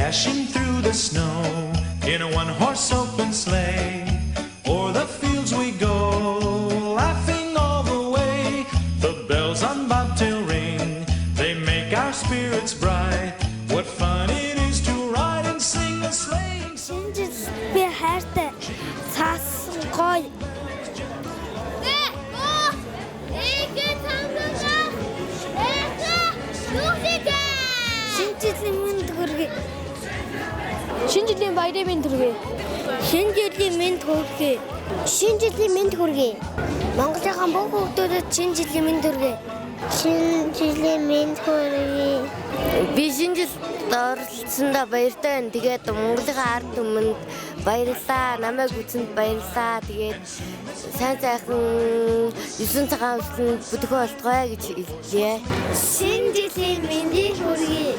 dashing through the snow in a one-horse open sleigh. O'er the fields we go, laughing all the way. The bells on bobtail ring, they make our spirits bright. What fun it is to ride and sing a sleighing song. Би хайртай цаас гой. Шинжлэлийн мэнд хүргэе. Шинжлэлийн баярын мэнд хүргэе. Шинжлэлийн мэнд хүргэе. Шинжлэлийн мэнд хүргэе. Монголынхаа бүх хүүхдүүдэд шинжлэлийн мэнд хүргэе. Шинжлэлийн мэнд хүргэе. Би шинжилт оролцсондоо баяртай байна. Тэгээд Монголынхаа ард түмэнд баярлалаа. Намайг үзсэнд баярлалаа. Тэгээд сайн сайхан 9 цагаан өсөлтөнд бүтгэн болтгоё гэж хэллээ. Шинжлэлийн мэндийг хүргэе.